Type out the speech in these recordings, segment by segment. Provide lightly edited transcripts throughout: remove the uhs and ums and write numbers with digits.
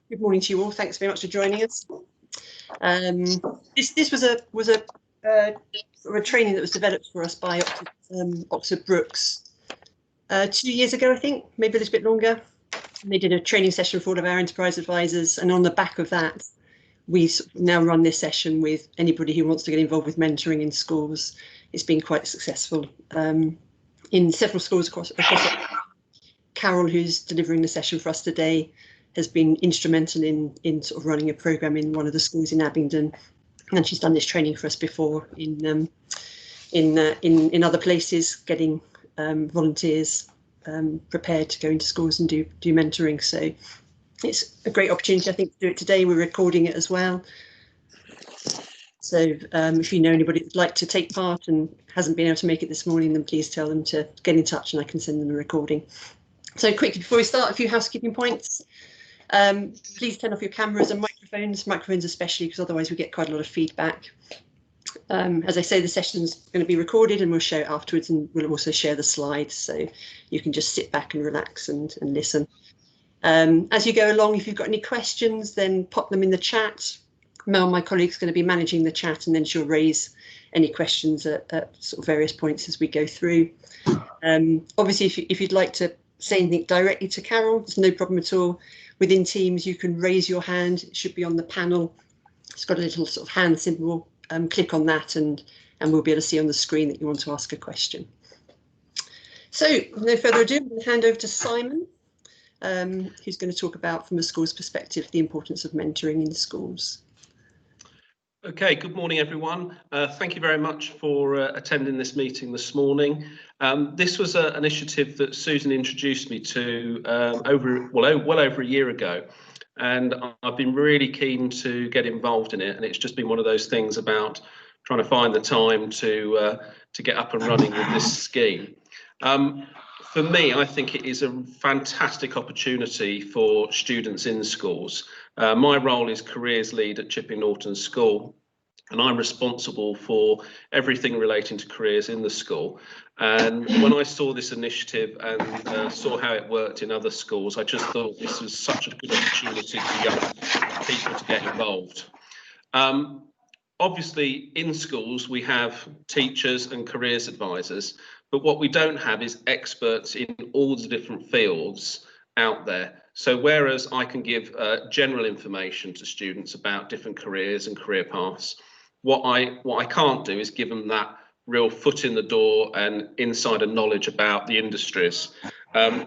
Good morning to you all. Thanks very much for joining us. This was a training that was developed for us by Oxford Brookes 2 years ago, I think, maybe a little bit longer. And they did a training session for all of our enterprise advisors, and on the back of that, we now run this session with anybody who wants to get involved with mentoring in schools. It's been quite successful in several schools across. Carol, who's delivering the session for us today, has been instrumental in sort of running a programme in one of the schools in Abingdon, and she's done this training for us before in other places, getting volunteers prepared to go into schools and do mentoring. So it's a great opportunity, I think, to do it today. We're recording it as well. So if you know anybody who'd like to take part and hasn't been able to make it this morning, then please tell them to get in touch and I can send them a recording. So quickly, before we start, a few housekeeping points. Please turn off your cameras and microphones especially, because otherwise we get quite a lot of feedback. As I say, the session's going to be recorded and we'll show it afterwards, and we'll also share the slides, so you can just sit back and relax and listen. As you go along, if you've got any questions, then pop them in the chat. Mel, my colleague, is going to be managing the chat, and then she'll raise any questions at sort of various points as we go through. Obviously, if you'd like to say anything directly to Carol, there's no problem at all. Within Teams, you can raise your hand. It should be on the panel. It's got a little sort of hand symbol. Click on that and we'll be able to see on the screen that you want to ask a question. So no further ado, I'm going to hand over to Simon, who's going to talk about, from a school's perspective, the importance of mentoring in schools. Okay, good morning everyone. Thank you very much for attending this meeting this morning. This was an initiative that Susan introduced me to well over a year ago, and I've been really keen to get involved in it, and it's just been one of those things about trying to find the time to get up and running with this scheme. For me, I think it is a fantastic opportunity for students in schools. My role is careers lead at Chipping Norton School, and I'm responsible for everything relating to careers in the school. And when I saw this initiative and saw how it worked in other schools, I just thought this was such a good opportunity for young people to get involved. Obviously, in schools, we have teachers and careers advisors, but what we don't have is experts in all the different fields out there. So whereas I can give general information to students about different careers and career paths, what I can't do is give them that real foot in the door and insider knowledge about the industries. The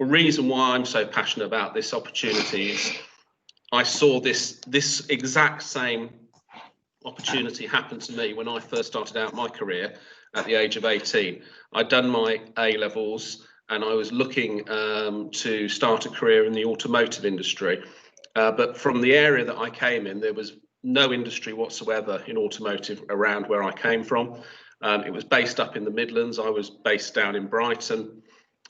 reason why I'm so passionate about this opportunity is I saw this exact same opportunity happen to me when I first started out my career at the age of 18. I'd done my A-levels and I was looking to start a career in the automotive industry. But from the area that I came in, there was no industry whatsoever in automotive around where I came from. It was based up in the Midlands. I was based down in Brighton.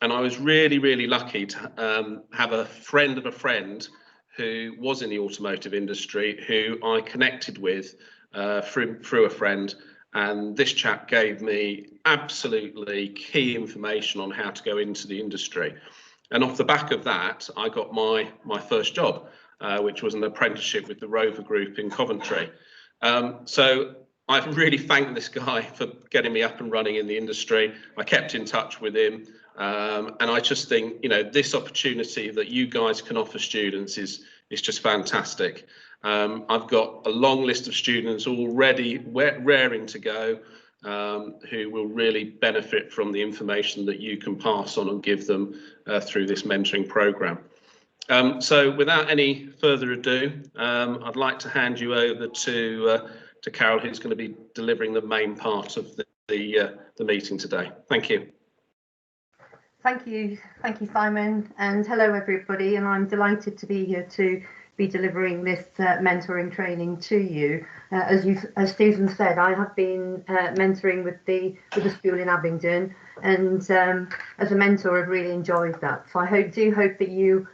And I was really, really lucky to have a friend of a friend who was in the automotive industry, who I connected with through a friend. And this chap gave me absolutely key information on how to go into the industry. And off the back of that, I got my first job, which was an apprenticeship with the Rover Group in Coventry. So I really thank this guy for getting me up and running in the industry. I kept in touch with him. And I just think, you know, this opportunity that you guys can offer students is just fantastic. I've got a long list of students already raring to go, who will really benefit from the information that you can pass on and give them through this mentoring program. So without any further ado, I'd like to hand you over to Carol, who's going to be delivering the main part of the meeting today. Thank you. Thank you, Simon, and hello everybody, and I'm delighted to be here to be delivering this mentoring training to you. As Susan said, I have been mentoring with the school in Abingdon, and as a mentor I've really enjoyed that. So I do hope that you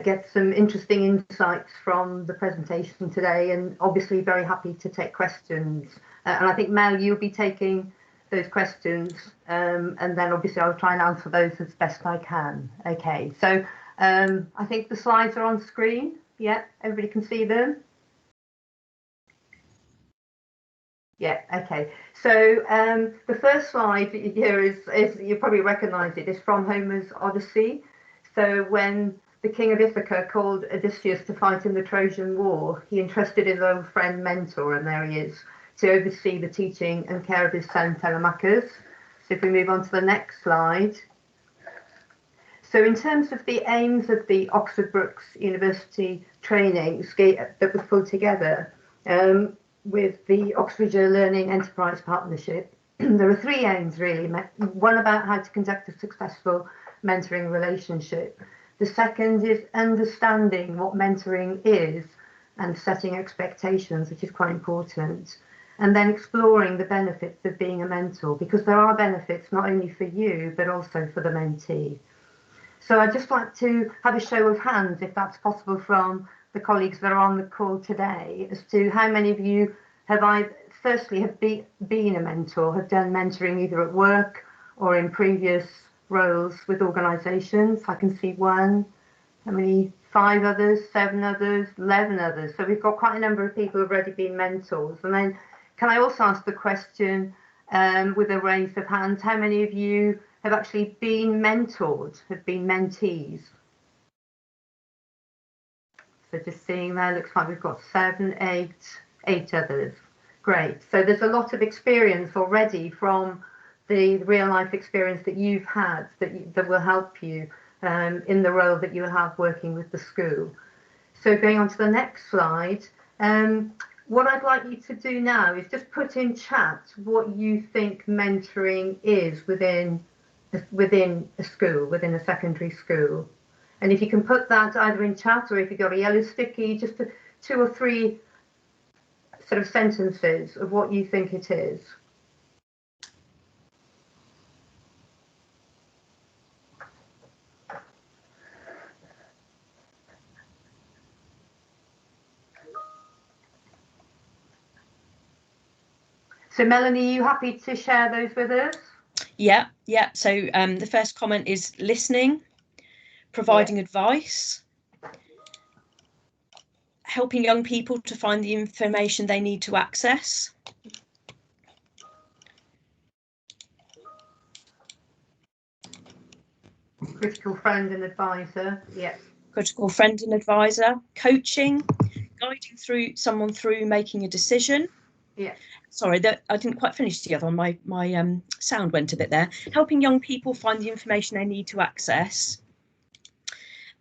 get some interesting insights from the presentation today, and obviously very happy to take questions. And I think, Mel, you'll be taking those questions, and then obviously I'll try and answer those as best I can. Okay, so I think the slides are on screen. Yeah, everybody can see them? Yeah, okay. So the first slide here is you probably recognise it, is from Homer's Odyssey. So when the king of Ithaca called Odysseus to fight in the Trojan War, he entrusted his old friend Mentor, and there he is, to oversee the teaching and care of his son Telemachus. So if we move on to the next slide. So in terms of the aims of the Oxford Brookes University training that was pulled together with the Oxfordshire Learning Enterprise Partnership, there are three aims really. One about how to conduct a successful mentoring relationship. The second is understanding what mentoring is and setting expectations, which is quite important. And then exploring the benefits of being a mentor, because there are benefits not only for you, but also for the mentee. So I'd just like to have a show of hands, if that's possible, from the colleagues that are on the call today, as to how many of you have been a mentor, have done mentoring either at work or in previous roles with organisations. I can see one. How many? 5 others, 7 others, 11 others. So we've got quite a number of people who've already been mentors. And then can I also ask the question with a raise of hands, how many of you have actually been mentored, have been mentees? So just seeing there, looks like we've got 7, 8 others. Great. So there's a lot of experience already from the real life experience that you've had that will help you in the role that you will have working with the school. So going on to the next slide, what I'd like you to do now is just put in chat what you think mentoring is within a school, within a secondary school. And if you can put that either in chat, or if you've got a yellow sticky, just 2 or 3 sort of sentences of what you think it is. So Melanie, are you happy to share those with us? Yeah. So the first comment is listening, providing advice, helping young people to find the information they need to access, Critical friend and advisor. critical friend and advisor, coaching, guiding someone through making a decision. Sorry, that I didn't quite finish the other one. My sound went a bit there. Helping young people find the information they need to access,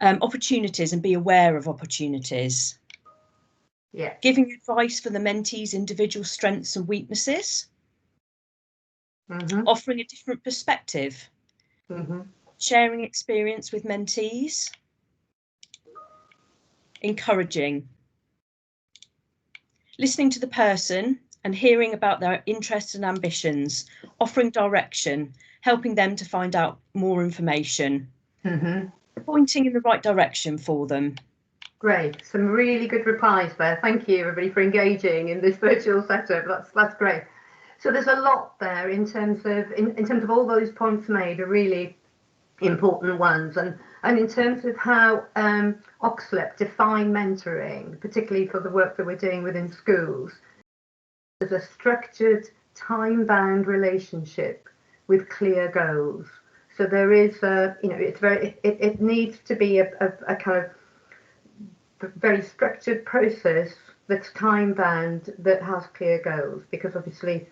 opportunities and be aware of opportunities. Giving advice for the mentees' individual strengths and weaknesses. Offering a different perspective. Sharing experience with mentees. Encouraging. Listening to the person and hearing about their interests and ambitions. Offering direction. Helping them to find out more information. Pointing in the right direction for them. Great, some really good replies there. Thank you everybody for engaging in this virtual setup. That's great. So there's a lot there in terms of all those points made are really important ones, and in terms of how Oxlep define mentoring, particularly for the work that we're doing within schools, as a structured, time-bound relationship with clear goals. So there is it needs to be a kind of very structured process that's time bound, that has clear goals, because obviously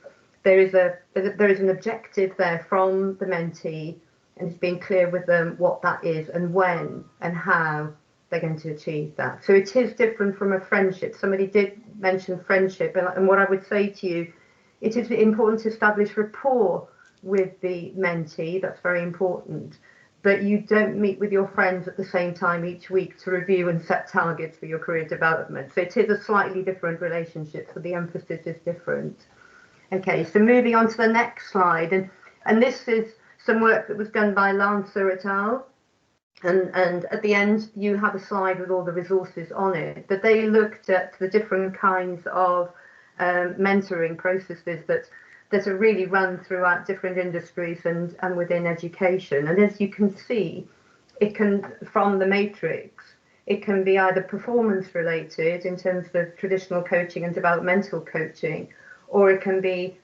there is an objective there from the mentee, and it's being clear with them what that is and when and how they're going to achieve that. So it is different from a friendship. Somebody did mention friendship, and what I would say to you, it is important to establish rapport with the mentee. That's very important. But you don't meet with your friends at the same time each week to review and set targets for your career development. So it is a slightly different relationship, so the emphasis is different. Okay, so moving on to the next slide, and this is some work that was done by Lancer et al. And at the end you have a slide with all the resources on it, but they looked at the different kinds of mentoring processes that are really run throughout different industries and within education. And as you can see, it can, from the matrix, it can be either performance related in terms of traditional coaching and developmental coaching, or it can be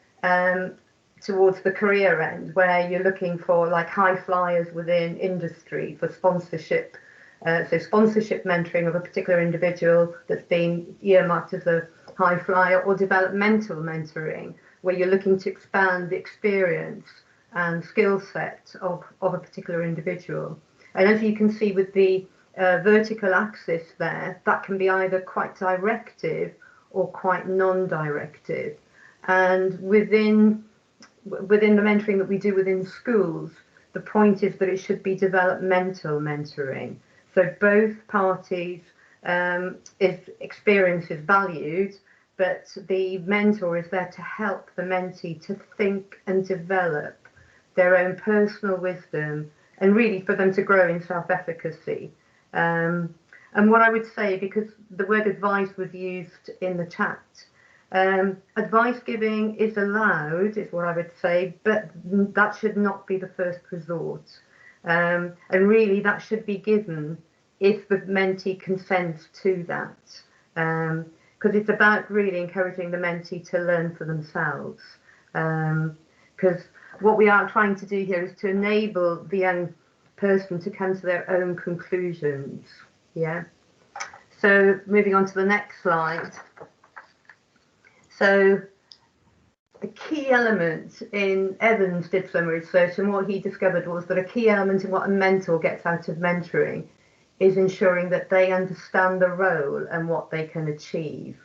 towards the career end, where you're looking for like high flyers within industry for sponsorship. So sponsorship mentoring of a particular individual that's been earmarked as a high flyer, or developmental mentoring, where you're looking to expand the experience and skill set of a particular individual. And as you can see with the vertical axis there, that can be either quite directive or quite non-directive. And within the mentoring that we do within schools, the point is that it should be developmental mentoring. So both parties' experience is valued, but the mentor is there to help the mentee to think and develop their own personal wisdom, and really for them to grow in self-efficacy. And what I would say, because the word advice was used in the chat, advice giving is allowed, is what I would say, but that should not be the first resort. And really that should be given if the mentee consents to that. Because it's about really encouraging the mentee to learn for themselves. Because what we are trying to do here is to enable the young person to come to their own conclusions. Yeah. So moving on to the next slide. So a key element in Evans did some research, and what he discovered was that a key element in what a mentor gets out of mentoring is ensuring that they understand the role and what they can achieve.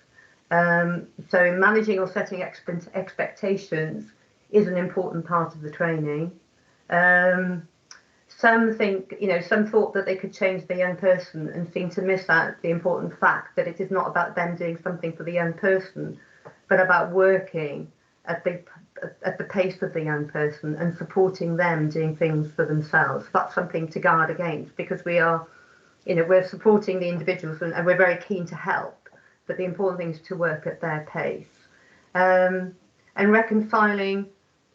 So in managing or setting expectations is an important part of the training. Some think, some thought that they could change the young person and seem to miss out the important fact that it is not about them doing something for the young person, but about working at the pace of the young person and supporting them doing things for themselves. That's something to guard against, because we are, we're supporting the individuals and we're very keen to help, but the important thing is to work at their pace. And reconciling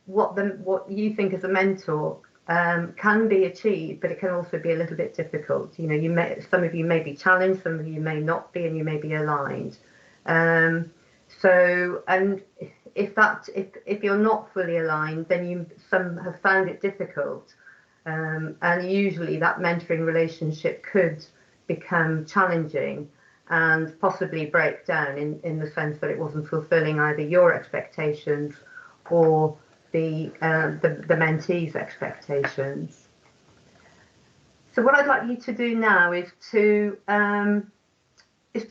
what you think as a mentor can be achieved, but it can also be a little bit difficult. Some of you may be challenged, some of you may not be, and you may be aligned. So, and if you're not fully aligned, then some have found it difficult, and usually that mentoring relationship could become challenging and possibly break down in the sense that it wasn't fulfilling either your expectations or the mentee's expectations. So what I'd like you to do now is to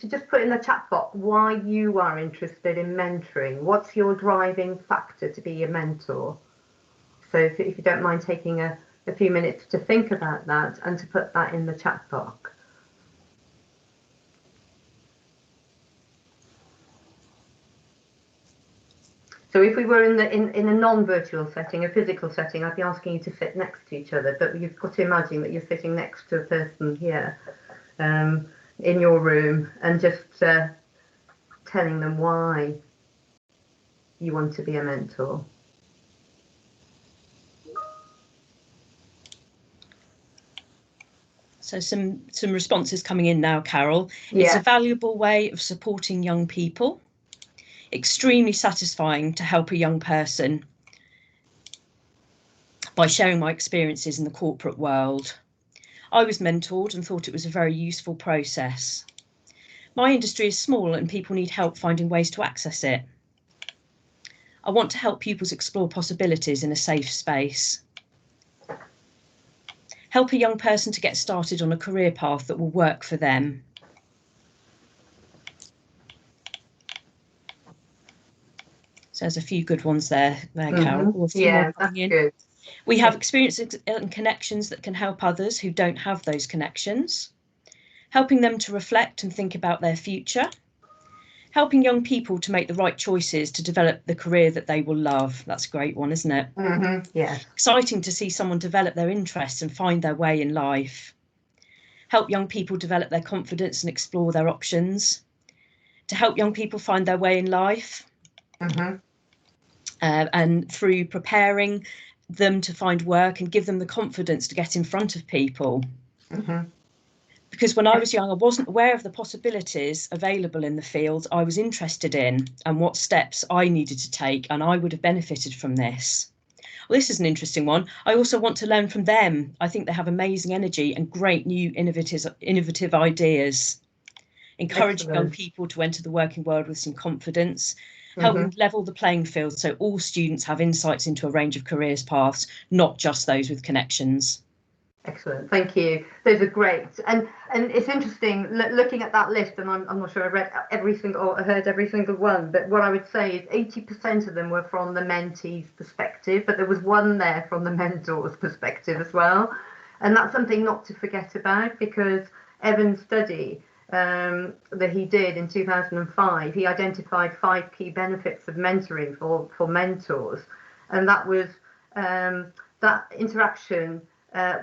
just put in the chat box why you are interested in mentoring. What's your driving factor to be a mentor? So if you don't mind taking a few minutes to think about that and to put that in the chat box. So if we were in a non-virtual setting, a physical setting, I'd be asking you to sit next to each other, but you've got to imagine that you're sitting next to a person here in your room, and just telling them why you want to be a mentor. So some responses coming in now, Carol. Yeah. It's a valuable way of supporting young people. Extremely satisfying to help a young person by sharing my experiences in the corporate world. I was mentored and thought it was a very useful process. My industry is small and people need help finding ways to access it. I want to help pupils explore possibilities in a safe space. Help a young person to get started on a career path that will work for them. So there's a few good ones there, Carol. Yeah, that's good. We have experiences and connections that can help others who don't have those connections. Helping them to reflect and think about their future. Helping young people to make the right choices to develop the career that they will love. That's a great one, isn't it? Yeah. Exciting to see someone develop their interests and find their way in life. Help young people develop their confidence and explore their options. To help young people find their way in life. And through preparing them to find work and give them the confidence to get in front of people. because when I was young, I wasn't aware of the possibilities available in the field I was interested in and what steps I needed to take, and I would have benefited from this. Well, this is an interesting one. I also want to learn from them. I think they have amazing energy and great new innovative ideas. Encouraging young people to enter the working world with some confidence, helping level the playing field so all students have insights into a range of careers paths, not just those with connections. Excellent, thank you. Those are great, and it's interesting looking at that list, and I'm not sure I read every single or heard every single one, but what I would say is 80% of them were from the mentee's perspective, but there was one there from the mentor's perspective as well, and that's something not to forget about, because Evan's study that he did in 2005, he identified 5 key benefits of mentoring for mentors, and that was that interaction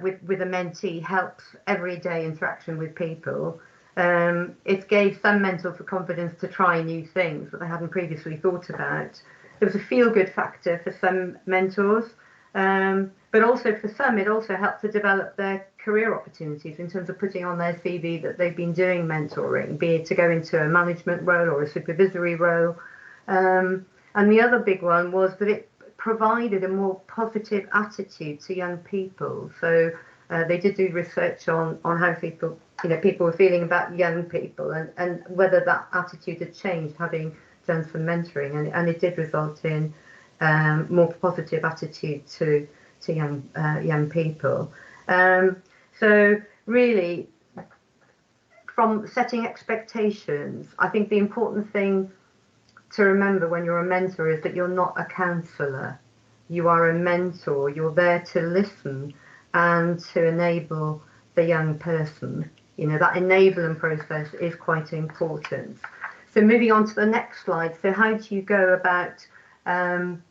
with a mentee helps everyday interaction with people. It gave some mentors the confidence to try new things that they hadn't previously thought about. There was a feel-good factor for some mentors, but also for some it also helped to develop their career opportunities in terms of putting on their CV that they've been doing mentoring, be it to go into a management role or a supervisory role. And the other big one was that it provided a more positive attitude to young people. So they did do research on how people were feeling about young people and whether that attitude had changed having done some mentoring, and it did result in more positive attitude to young people. So really, from setting expectations, I think the important thing to remember when you're a mentor is that you're not a counsellor. You are a mentor. You're there to listen and to enable the young person. That enabling process is quite important. So moving on to the next slide. So how do you go about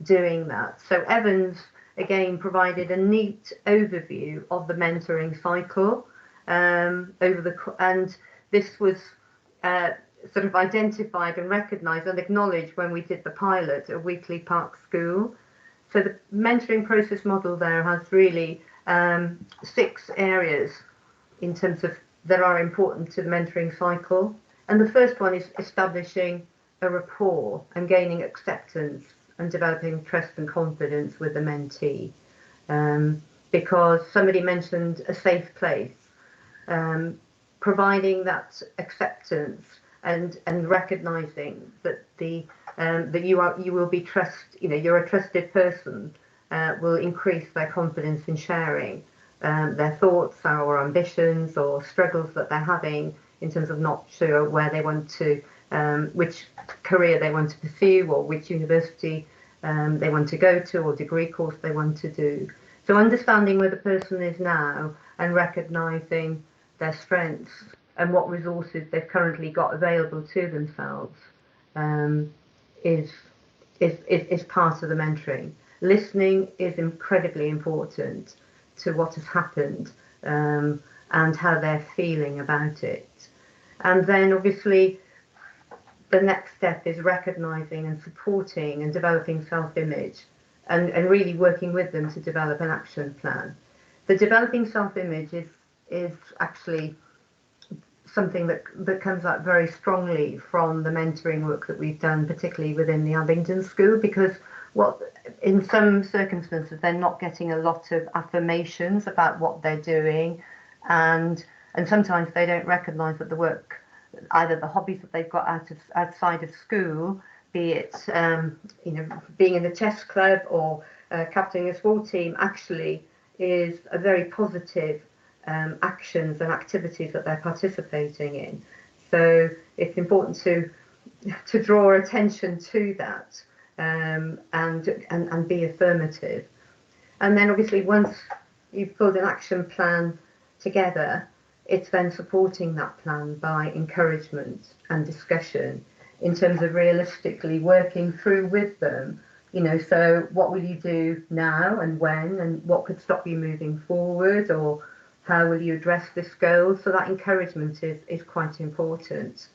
doing that? So Evans again provided a neat overview of the mentoring cycle and this was sort of identified and recognised and acknowledged when we did the pilot at Weekly Park School. So the mentoring process model there has really 6 areas in terms of that are important to the mentoring cycle. And the first one is establishing a rapport and gaining acceptance and developing trust and confidence with the mentee. Because somebody mentioned a safe place, providing that acceptance and recognizing that that you will be you're a trusted person will increase their confidence in sharing their thoughts or ambitions or struggles that they're having in terms of not sure where they want to, which career they want to pursue or which university they want to go to or degree course they want to do. So understanding where the person is now and recognizing their strengths and what resources they've currently got available to themselves is part of the mentoring. Listening is incredibly important to what has happened and how they're feeling about it. And then obviously the next step is recognizing and supporting and developing self-image and really working with them to develop an action plan. The developing self-image is actually something that comes out very strongly from the mentoring work that we've done, particularly within the Abingdon School, because in some circumstances they're not getting a lot of affirmations about what they're doing, and sometimes they don't recognise that the work, either the hobbies that they've got outside of school, be it being in the chess club or captaining a sport team, actually is a very positive actions and activities that they're participating in. So it's important to draw attention to that and be affirmative. And then obviously once you've pulled an action plan together, it's then supporting that plan by encouragement and discussion in terms of realistically working through with them, so what will you do now and when, and what could stop you moving forward, or how will you address this goal? So that encouragement is quite important.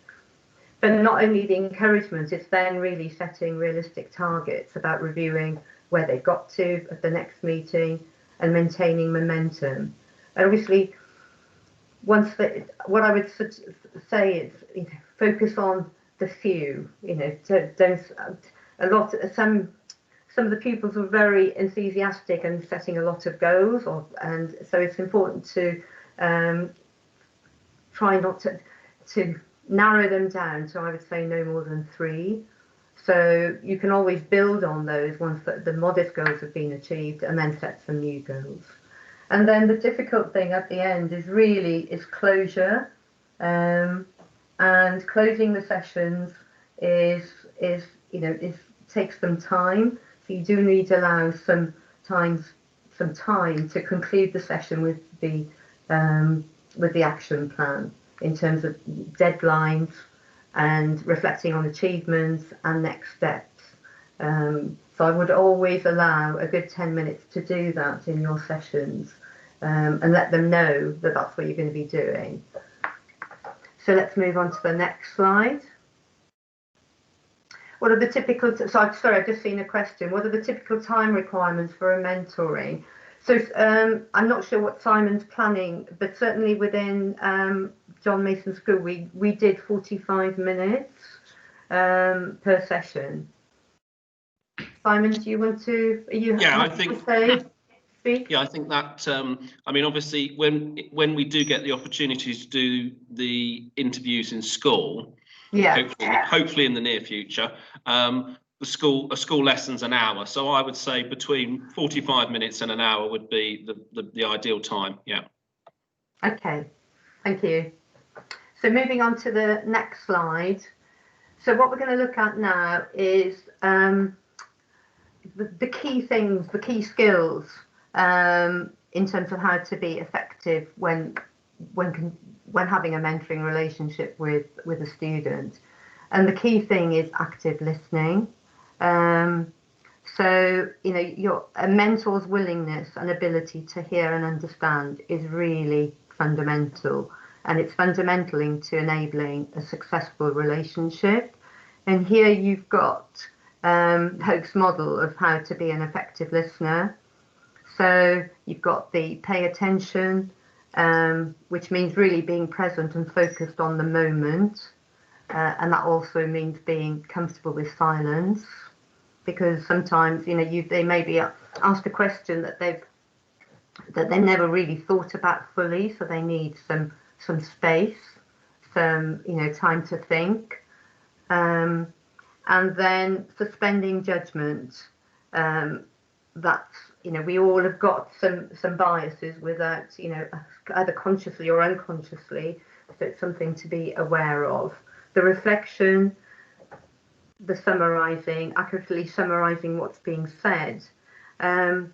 But not only the encouragement, it's then really setting realistic targets about reviewing where they've got to at the next meeting and maintaining momentum. And obviously, what I would say is, you know, focus on the few. You know, don't some of the pupils are very enthusiastic and setting a lot of goals, and so it's important to try not to narrow them down. So I would say no more than 3. So you can always build on those once the modest goals have been achieved, and then set some new goals. And then the difficult thing at the end is closure, and closing the sessions takes some time. So you do need to allow some time to conclude the session with the action plan in terms of deadlines and reflecting on achievements and next steps. So I would always allow a good 10 minutes to do that in your sessions, and let them know that that's what you're going to be doing. So let's move on to the next slide. What are the typical, sorry, I've just seen a question. What are the typical time requirements for a mentoring? So I'm not sure what Simon's planning, but certainly within John Mason School, we did 45 minutes per session. Simon, do you want to? I think. Speak? Yeah, I think that. I mean, obviously, when we do get the opportunity to do the interviews in school, hopefully in the near future, a school lesson's an hour. So I would say between 45 minutes and an hour would be the ideal time. Yeah. Okay, thank you. So moving on to the next slide. So what we're going to look at now is the key things, the key skills in terms of how to be effective when having a mentoring relationship with a student. And the key thing is active listening. So, you know, a mentor's willingness and ability to hear and understand is really fundamental, and it's fundamental into enabling a successful relationship. And here you've got Hoke's model of how to be an effective listener. So you've got the pay attention, which means really being present and focused on the moment. And that also means being comfortable with silence, because sometimes, you know, they may be asked a question that they've never really thought about fully, so they need some space, some, you know, time to think. And then suspending judgment. That's, you know, we all have got some biases without, you know, either consciously or unconsciously, so it's something to be aware of. The reflection, the summarising, accurately summarising what's being said. And,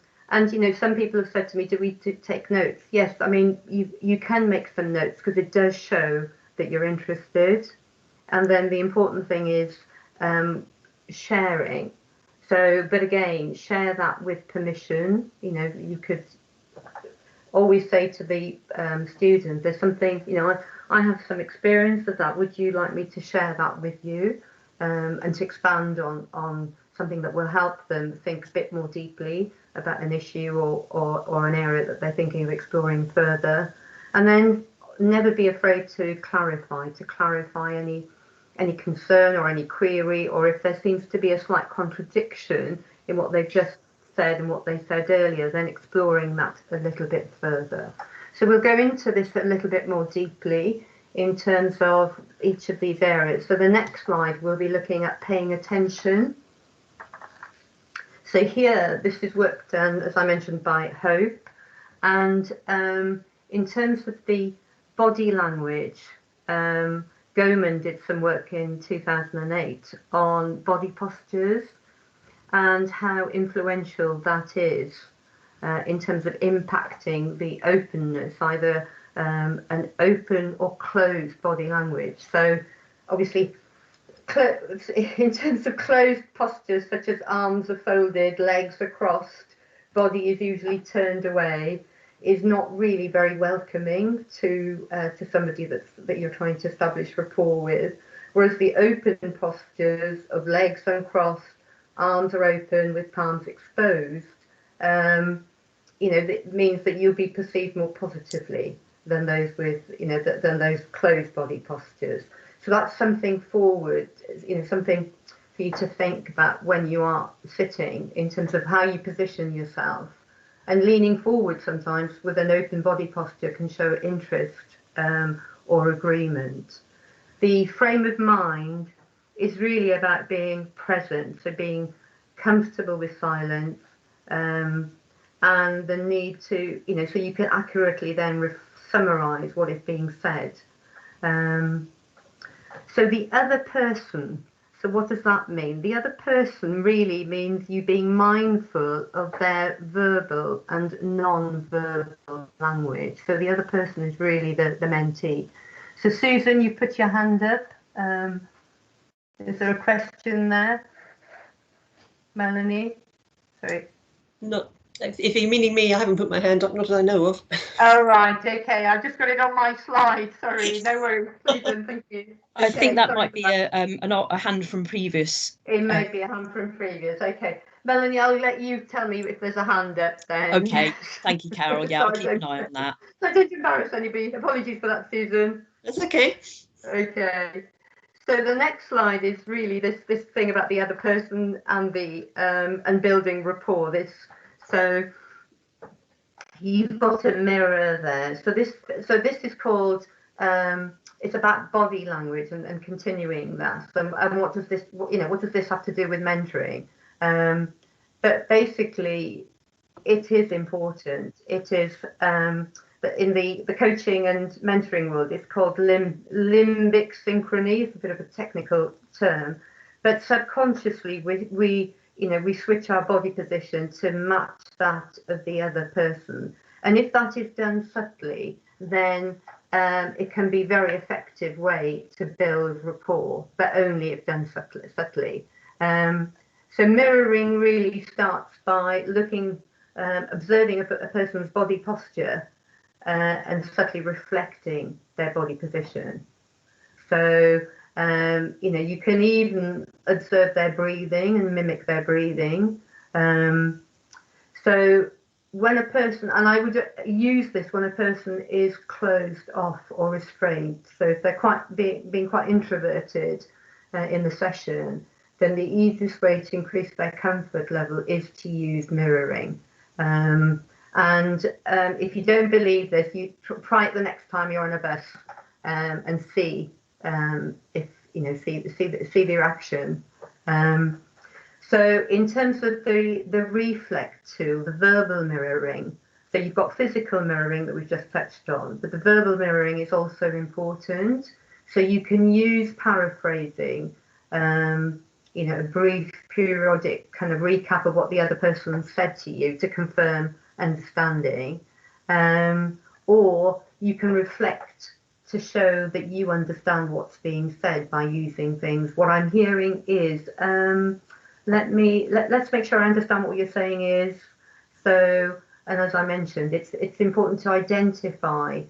you know, some people have said to me, do we take notes? Yes, I mean, you can make some notes because it does show that you're interested. And then the important thing is sharing. So, but again, share that with permission. You know, you could always say to the student, there's something, you know, I have some experience of that. Would you like me to share that with you? And to expand on something that will help them think a bit more deeply about an issue or an area that they're thinking of exploring further. And then never be afraid to clarify any concern or any query, or if there seems to be a slight contradiction in what they've just said and what they said earlier, then exploring that a little bit further. So we'll go into this a little bit more deeply in terms of each of these areas. So the next slide, we'll be looking at paying attention. So here, this is work done, as I mentioned, by Hope. And in terms of the body language, Goman did some work in 2008 on body postures and how influential that is in terms of impacting the openness, either an open or closed body language. So obviously, in terms of closed postures, such as arms are folded, legs are crossed, body is usually turned away, is not really very welcoming to somebody that you're trying to establish rapport with. Whereas the open postures of legs uncrossed, arms are open with palms exposed, you know, it means that you'll be perceived more positively than those with, than those closed body postures. So that's something forward, something for you to think about when you are sitting, in terms of how you position yourself. And leaning forward sometimes with an open body posture can show interest or agreement. The frame of mind is really about being present, so being comfortable with silence, and the need to, so you can accurately then summarize what is being said. So the other person, so what does that mean? The other person really means you being mindful of their verbal and non-verbal language. So the other person is really the mentee. So Susan, you put your hand up. Is there a question there? Melanie? Sorry. Not, if you're meaning me, I haven't put my hand up, not that I know of. Oh, right, okay. I've just got it on my slide. Sorry, no worries. Susan, thank you. I think that might be a hand from previous. It may be a hand from previous. Okay. Melanie, I'll let you tell me if there's a hand up then. Okay, thank you, Carol. Yeah, I'll keep an eye on that. So don't embarrass anybody. Apologies for that, Susan. That's okay. Okay. So the next slide is really this thing about the other person and the and building rapport. So you've got a mirror there. So this is called it's about body language and continuing that. And what does this have to do with mentoring? But basically, it is important. It is in the coaching and mentoring world, it's called limbic synchrony. It's a bit of a technical term, but subconsciously we switch our body position to match that of the other person. And if that is done subtly, then it can be a very effective way to build rapport, but only if done subtly. So mirroring really starts by looking, observing a person's body posture and subtly reflecting their body position. So, you can even observe their breathing and mimic their breathing. So when a person, and I would use this when a person is closed off or restrained, so if they're being quite introverted in the session, then the easiest way to increase their comfort level is to use mirroring. If you don't believe this, you try it the next time you're on a bus and see if see the reaction. So in terms of the reflect tool, the verbal mirroring, so you've got physical mirroring that we've just touched on, but the verbal mirroring is also important. So you can use paraphrasing, a brief periodic kind of recap of what the other person said to you to confirm understanding, or you can reflect to show that you understand what's being said by using things. What I'm hearing is, let's make sure I understand what you're saying is. So, and as I mentioned, it's important to identify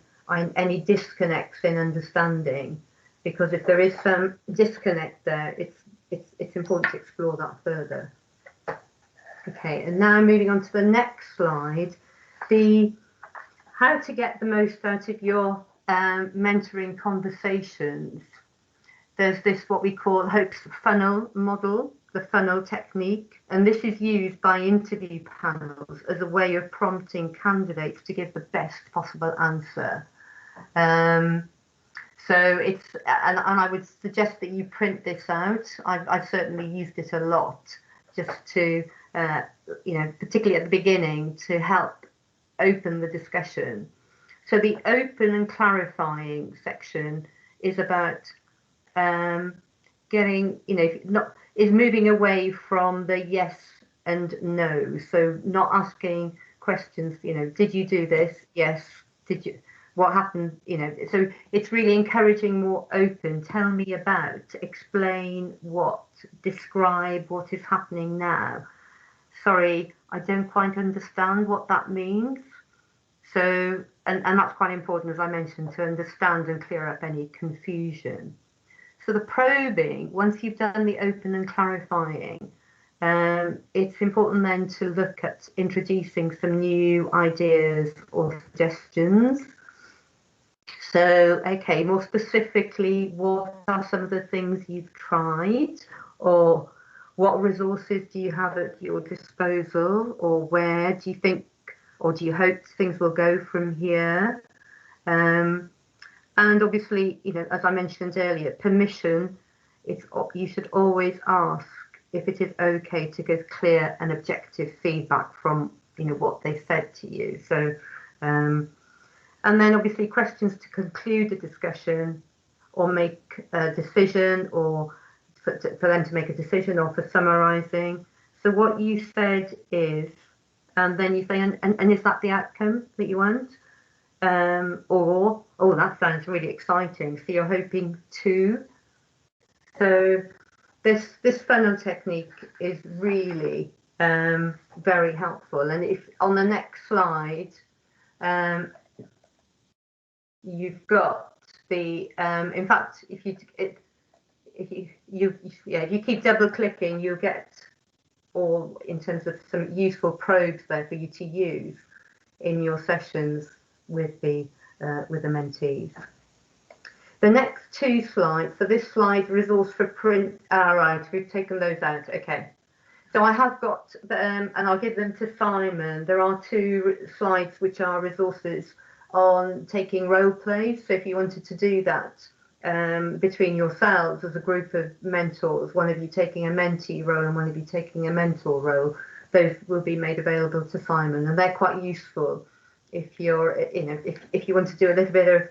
any disconnects in understanding, because if there is some disconnect there, it's important to explore that further. Okay, and now moving on to the next slide, how to get the most out of your mentoring conversations. There's this what we call Hope's funnel model, the funnel technique, and this is used by interview panels as a way of prompting candidates to give the best possible answer. So it's, and I would suggest that you print this out. I've certainly used it a lot, just to, particularly at the beginning, to help open the discussion. So the open and clarifying section is about moving away from the yes and no. So not asking questions, did you do this? Yes. Did you? What happened? So it's really encouraging more open. Tell me about, explain what, describe what is happening now. Sorry, I don't quite understand what that means. So, and that's quite important, as I mentioned, to understand and clear up any confusion. So the probing, once you've done the open and clarifying, it's important then to look at introducing some new ideas or suggestions. So, okay, more specifically, what are some of the things you've tried, or what resources do you have at your disposal, or where do you think, or do you hope things will go from here? And obviously, you know, as I mentioned earlier, permission, you should always ask if it is okay to give clear and objective feedback from, you know, what they said to you. So, and then obviously questions to conclude the discussion or make a decision, or for them to make a decision, or for summarising. So what you said is, and then you say, and is that the outcome that you want? Or, oh, that sounds really exciting. So you're hoping to. So this funnel technique is really very helpful. And if on the next slide, you've got the in fact, if you keep double clicking, you'll get, or in terms of some useful probes there for you to use in your sessions with the mentees. The next two slides, so this slide, resource for print, right, we've taken those out, okay. So I have got, and I'll give them to Simon. There are two slides which are resources on taking role plays. So if you wanted to do that between yourselves as a group of mentors, one of you taking a mentee role and one of you taking a mentor role, those will be made available to Simon, and they're quite useful if you're, you know, if you want to do a little bit of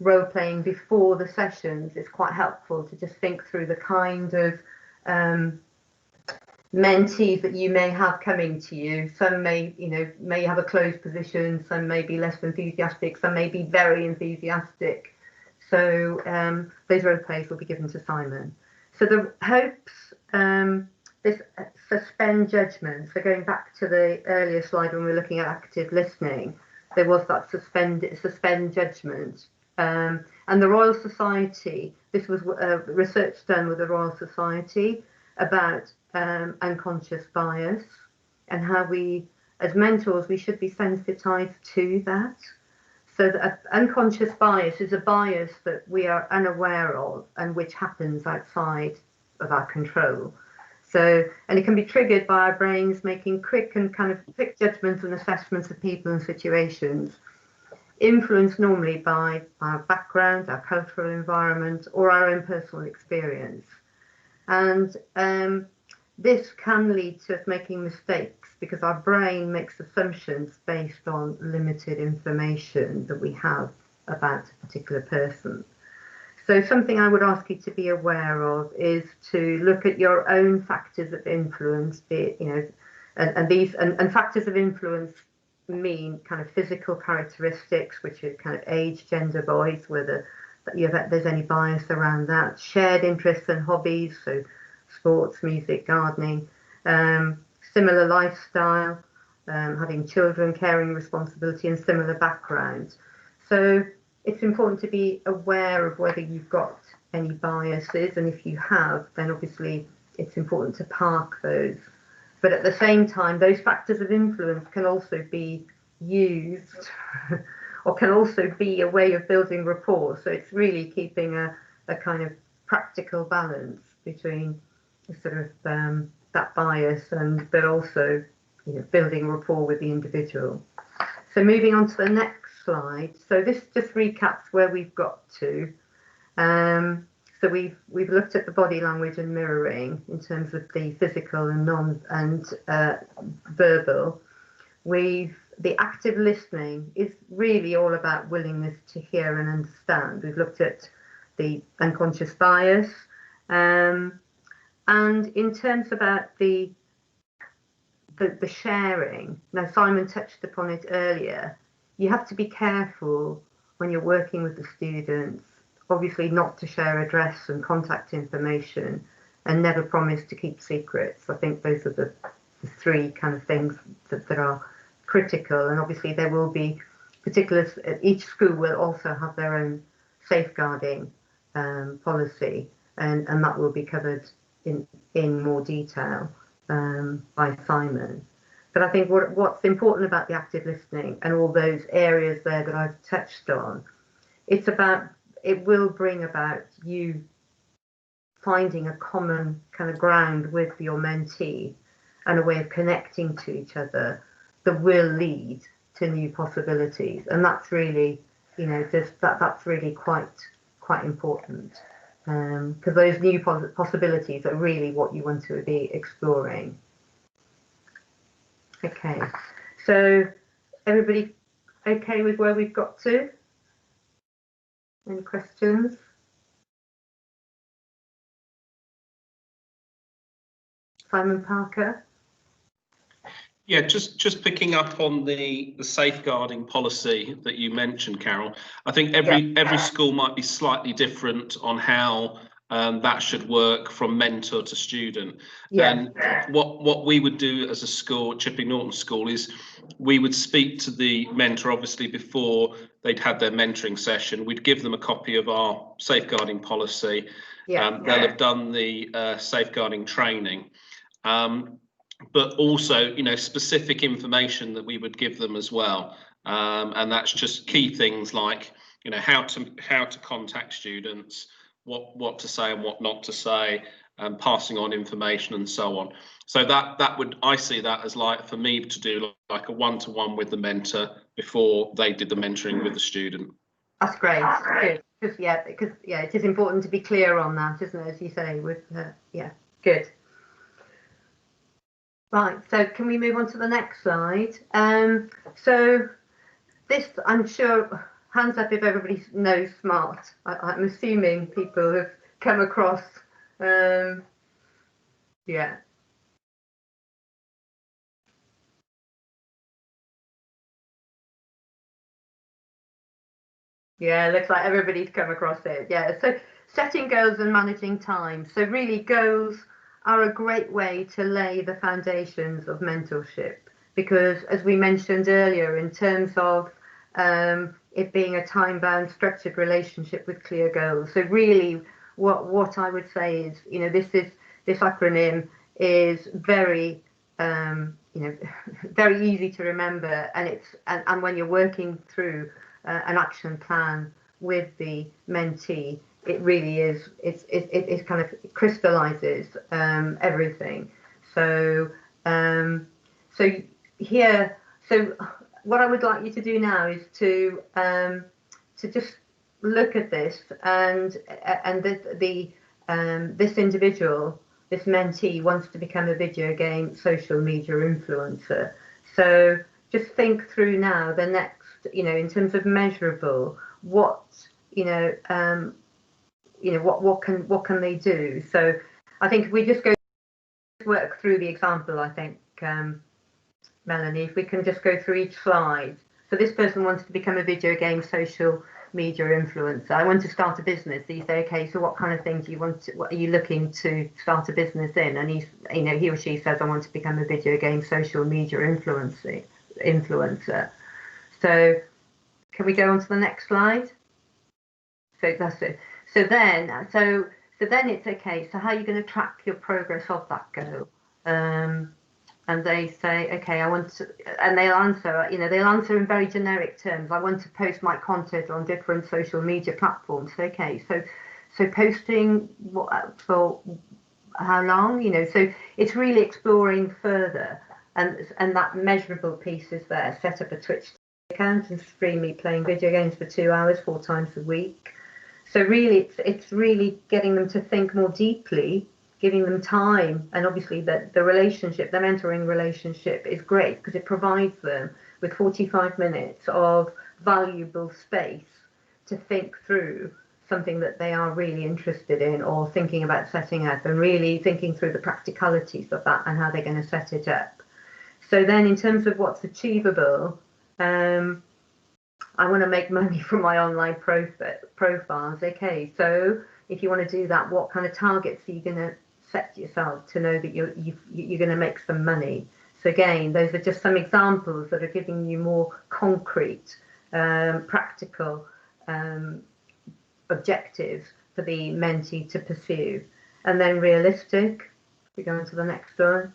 role playing before the sessions. It's quite helpful to just think through the kind of mentees that you may have coming to you. Some may, you know, may have a closed position, some may be less enthusiastic, some may be very enthusiastic. So those role plays will be given to Simon. So the hopes, this suspend judgment. So going back to the earlier slide when we were looking at active listening, there was that suspend judgment. And the Royal Society, this was research done with the Royal Society about unconscious bias, and how we, as mentors, we should be sensitized to that. So that unconscious bias is a bias that we are unaware of and which happens outside of our control. So, and it can be triggered by our brains making quick judgments and assessments of people and situations, influenced normally by our background, our cultural environment, or our own personal experience. And this can lead to us making mistakes because our brain makes assumptions based on limited information that we have about a particular person. So something I would ask you to be aware of is to look at your own factors of influence, be it, you know, and factors of influence mean kind of physical characteristics, which are kind of age, gender, voice, whether there's any bias around that, shared interests and hobbies, so sports, music, gardening, similar lifestyle, having children, caring responsibility, and similar backgrounds. So it's important to be aware of whether you've got any biases, and if you have, then obviously it's important to park those. But at the same time, those factors of influence can also be used or can also be a way of building rapport. So it's really keeping a kind of practical balance between sort of that bias but also, you know, building rapport with the individual. So moving on to the next slide. So this just recaps where we've got to. So we've looked at the body language and mirroring in terms of the physical and verbal. The active listening is really all about willingness to hear and understand. We've looked at the unconscious bias, and in terms about the sharing. Now Simon touched upon it earlier. You have to be careful when you're working with the students, obviously not to share address and contact information, and never promise to keep secrets. I think those are the three kind of things that are critical. And obviously there will be particulars, each school will also have their own safeguarding policy, and that will be covered in more detail by Simon. But I think what's important about the active listening and all those areas there that I've touched on it will bring about you finding a common kind of ground with your mentee and a way of connecting to each other that will lead to new possibilities. And that's really, you know, that's really quite important, because those new possibilities are really what you want to be exploring. Okay, so everybody okay with where we've got to? Any questions? Simon Parker? Yeah, just picking up on the safeguarding policy that you mentioned, Carol. I think every school might be slightly different on how that should work from mentor to student. Yeah. And what we would do as a school, Chipping Norton School, is we would speak to the mentor obviously before they'd had their mentoring session. We'd give them a copy of our safeguarding policy. They'll have done the safeguarding training. But also, you know, specific information that we would give them as well, and that's just key things like, you know, how to contact students, what to say and what not to say, and passing on information and so on. So that would, I see that as, like, for me to do like a one-to-one with the mentor before they did the mentoring with the student. That's great. Good. Because it is important to be clear on that, isn't it? As you say, with good. Right, so can we move on to the next slide? So this, I'm sure, hands up if everybody knows SMART. I'm assuming people have come across, Yeah, it looks like everybody's come across it. Yeah, so setting goals and managing time. So really, goals are a great way to lay the foundations of mentorship, because as we mentioned earlier, in terms of it being a time-bound, structured relationship with clear goals. So really, what I would say is, you know, this acronym is very very easy to remember, and when you're working through an action plan with the mentee, it really is, it kind of crystallizes everything. So here, what I would like you to do now is to just look at this, and this individual, this mentee, wants to become a video game social media influencer. So just think through now the next, you know, in terms of measurable, what can they do? So I think if we just work through the example, I think, Melanie, if we can just go through each slide. So this person wants to become a video game social media influencer. I want to start a business. So you say, okay, so what kind of things what are you looking to start a business in? And he or she says, I want to become a video game social media influencer. So can we go on to the next slide? So that's it. So then it's okay. So how are you going to track your progress of that goal? And they say, okay, I want to, and they'll answer, they'll answer in very generic terms. I want to post my content on different social media platforms. Okay, so posting for how long? So it's really exploring further, and that measurable piece is there. Set up a Twitch account and stream me playing video games for 2 hours, 4 times a week. So really, it's really getting them to think more deeply, giving them time, and obviously the mentoring relationship is great because it provides them with 45 minutes of valuable space to think through something that they are really interested in or thinking about setting up, and really thinking through the practicalities of that and how they're going to set it up. So then in terms of what's achievable, I want to make money from my online profiles. Okay, so if you want to do that, what kind of targets are you going to set yourself to know that you're going to make some money? So again, those are just some examples that are giving you more concrete, practical objectives for the mentee to pursue. And then realistic, we go on to the next one.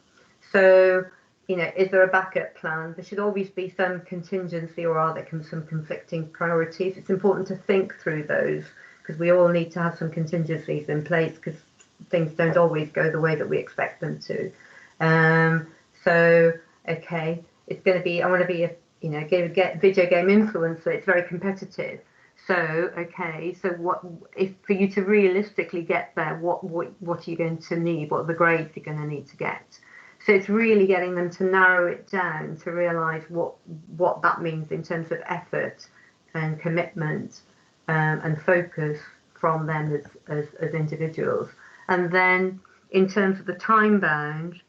So, you know, is there a backup plan? There should always be some contingency, or are there some conflicting priorities? It's important to think through those, because we all need to have some contingencies in place, because things don't always go the way that we expect them to. So, okay, it's going to be, I want to be a, you know, video game influencer. It's very competitive. So, okay, so what if for you to realistically get there, what are you going to need? What are the grades you're going to need to get? So it's really getting them to narrow it down to realise what that means in terms of effort and commitment and focus from them as individuals. And then in terms of the time bound,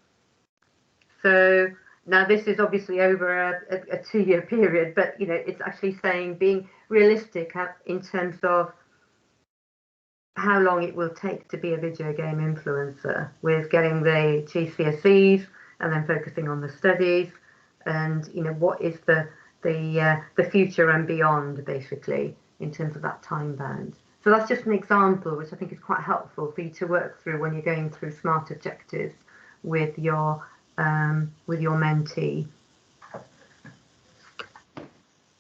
so now this is obviously over a 2-year period, but you know, it's actually saying being realistic in terms of how long it will take to be a video game influencer, with getting the GCSEs and then focusing on the studies, and you know, what is the future and beyond, basically, in terms of that time bound. So that's just an example, which I think is quite helpful for you to work through when you're going through SMART objectives with your mentee.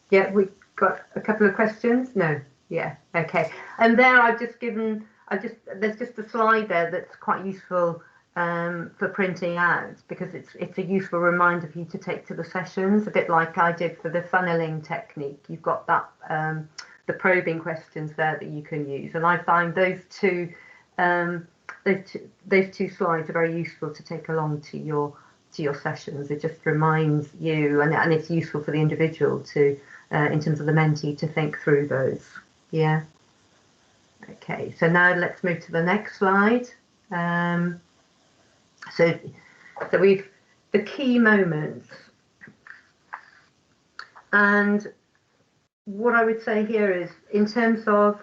Yeah, we've got a couple of questions. No, yeah, okay. And there there's just a slide there that's quite useful for printing out, because it's a useful reminder for you to take to the sessions, a bit like I did for the funneling technique. You've got that the probing questions there that you can use, and I find those two slides are very useful to take along to your sessions. It just reminds you, and it's useful for the individual to in terms of the mentee, to think through those. Yeah. Okay, so now let's move to the next slide. So we've the key moments, and what I would say here is, in terms of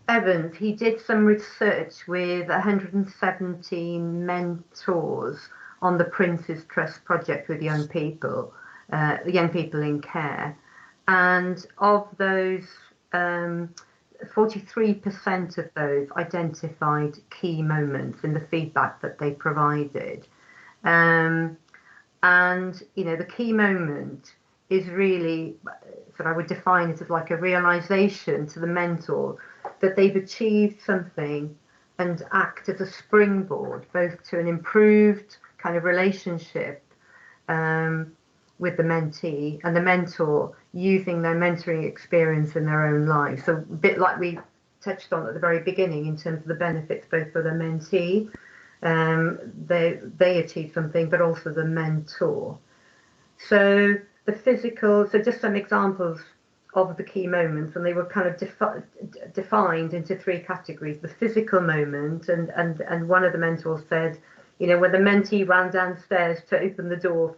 Evans, he did some research with 117 mentors on the Prince's Trust project with young people in care, and of those 43% of those identified key moments in the feedback that they provided. And you know, the key moment is really, so I would define it as like a realization to the mentor that they've achieved something, and act as a springboard both to an improved kind of relationship with the mentee, and the mentor using their mentoring experience in their own lives. So a bit like we touched on at the very beginning, in terms of the benefits both for the mentee, they achieve something, but also the mentor. So the physical, so just some examples of the key moments, and they were kind of defined into 3 categories. The physical moment, and one of the mentors said, you know, when the mentee ran downstairs to open the door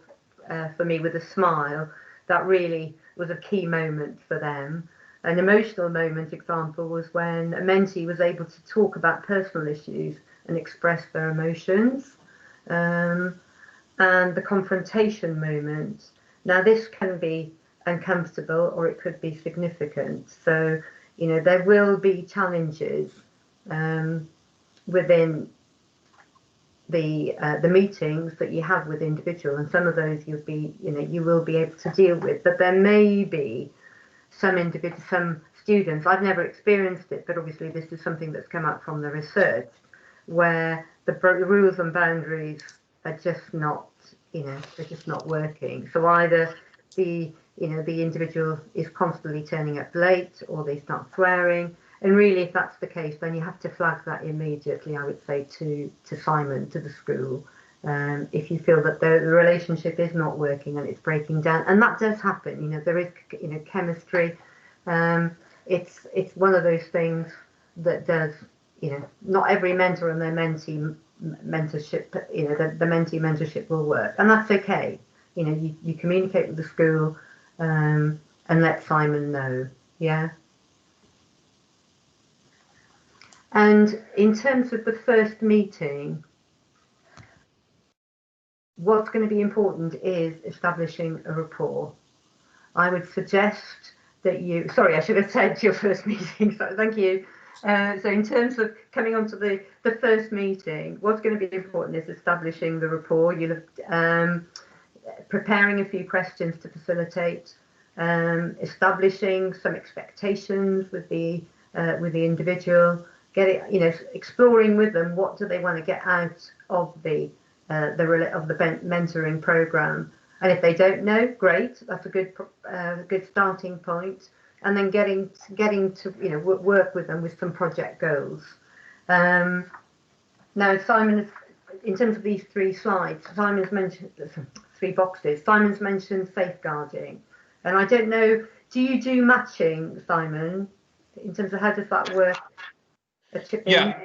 for me with a smile, that really was a key moment for them. An emotional moment example was when a mentee was able to talk about personal issues and express their emotions. And the confrontation moment, now this can be uncomfortable, or it could be significant. So, you know, there will be challenges within the meetings that you have with the individual, and some of those you will be able to deal with. But there may be some students, I've never experienced it, but obviously this is something that's come up from the research, where the rules and boundaries are just not, you know, they're just not working. So either the individual is constantly turning up late, or they start swearing. And really, if that's the case, then you have to flag that immediately, I would say, to Simon, to the school, if you feel that the relationship is not working and it's breaking down. And that does happen. You know, there is, you know, chemistry. It's one of those things that does, you know, not every mentor and their mentee mentorship, you know, the mentee mentorship will work, and that's okay. You know, you communicate with the school and let Simon know. Yeah. And in terms of the first meeting, what's going to be important is establishing a rapport. I would suggest that you, sorry, I should have said your first meeting, so thank you. So in terms of coming on to the first meeting, what's going to be important is establishing the rapport. You'll have preparing a few questions to facilitate, establishing some expectations with the individual, exploring with them what do they want to get out of the mentoring program. And if they don't know, great, that's a good starting point. And then getting to work with them with some project goals. Now Simon, in terms of these 3 slides, Simon's mentioned 3 boxes. Simon's mentioned safeguarding, and I don't know. Do you do matching, Simon? In terms of how does that work? Yeah,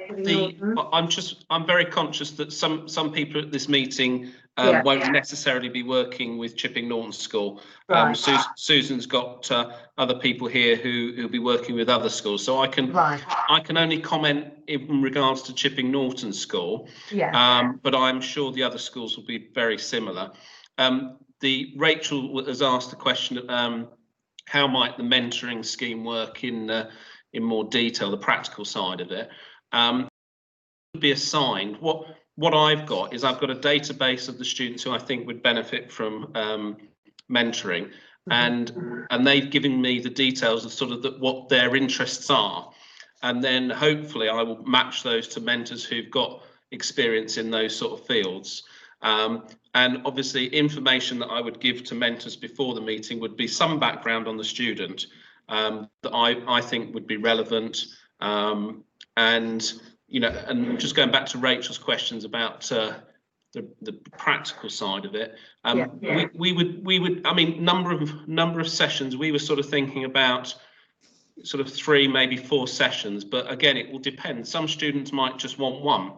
I'm very conscious that some people at this meeting won't necessarily be working with Chipping Norton School. Right. Susan's got other people here who'll be working with other schools, so I can only comment in regards to Chipping Norton School. Yeah. But I'm sure the other schools will be very similar. Rachel has asked the question: how might the mentoring scheme work in more detail, the practical side of it? Be assigned. What I've got is I've got a database of the students who I think would benefit from mentoring, and they've given me the details of sort of what their interests are, and then hopefully I will match those to mentors who've got experience in those sort of fields. And obviously information that I would give to mentors before the meeting would be some background on the student that I think would be relevant, and just going back to Rachel's questions about the practical side of it. We would I mean, number of sessions, we were sort of thinking about sort of 3, maybe 4 sessions, but again, it will depend. Some students might just want 1.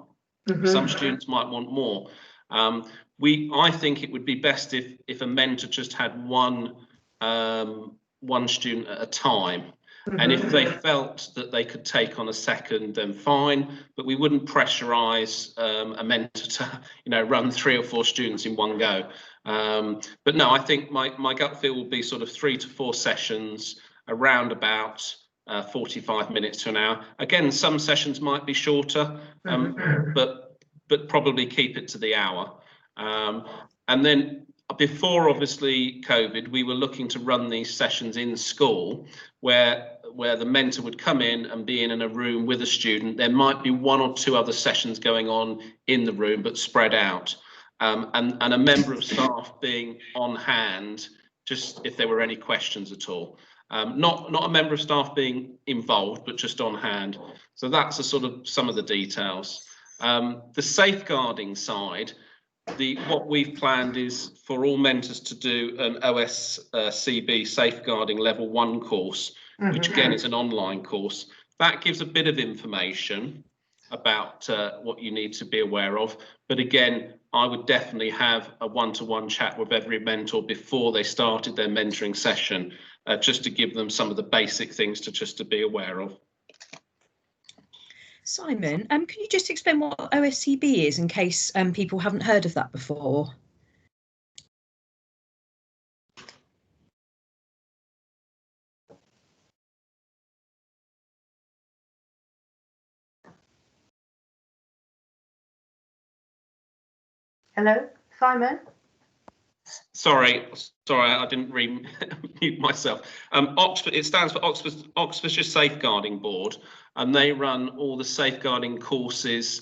Some students might want more. I think it would be best if a mentor just had one student at a time. And if they felt that they could take on a second, then fine, but we wouldn't pressurize a mentor to run 3 or 4 students in one go. But no, I think my gut feel will be sort of 3 to 4 sessions, around about 45 minutes to an hour. Again, some sessions might be shorter, but probably keep it to the hour. And then before obviously COVID, we were looking to run these sessions in school where the mentor would come in and be in a room with a student. There might be 1 or 2 other sessions going on in the room, but spread out, and a member of staff being on hand just if there were any questions at all. Not a member of staff being involved, but just on hand. So that's a sort of some of the details. The safeguarding side, what we've planned is for all mentors to do an OSCB safeguarding level 1 course, which again is an online course. That gives a bit of information about what you need to be aware of. But again, I would definitely have a one-to-one chat with every mentor before they started their mentoring session, just to give them some of the basic things to be aware of. Simon, can you just explain what OSCB is in case people haven't heard of that before? Hello, Simon? Sorry, I didn't mute myself. Oxford, it stands for Oxfordshire Safeguarding Board, and they run all the safeguarding courses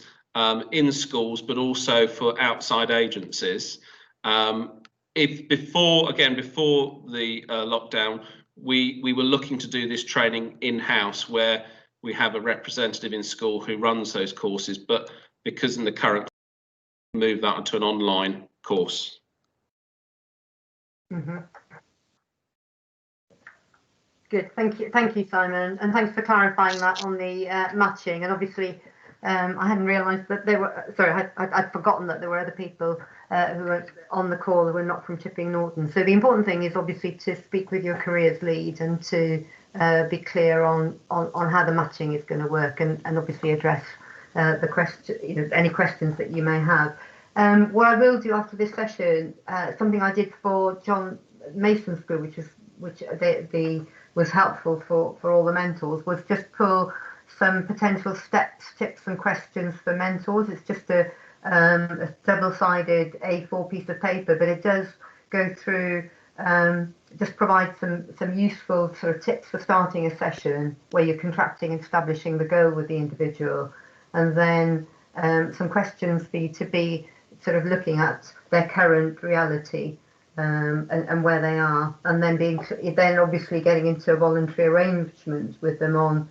in schools, but also for outside agencies. Before the lockdown, we were looking to do this training in-house, where we have a representative in school who runs those courses, but because in the current move that into an online course. Good, thank you, Simon, and thanks for clarifying that on the matching. And obviously, I hadn't realised that there were. Sorry, I'd forgotten that there were other people who were on the call who were not from Chipping Norton. So the important thing is obviously to speak with your careers lead and to be clear on how the matching is going to work, and obviously address the question, any questions that you may have. What I will do after this session, something I did for John Mason's school, which was helpful for all the mentors, was just pull some potential steps, tips and questions for mentors. It's just a double-sided A4 piece of paper, but it does go through, just provide some useful sort of tips for starting a session where you're contracting and establishing the goal with the individual, and then some questions for you to be sort of looking at their current reality and where they are, and then obviously getting into a voluntary arrangement with them on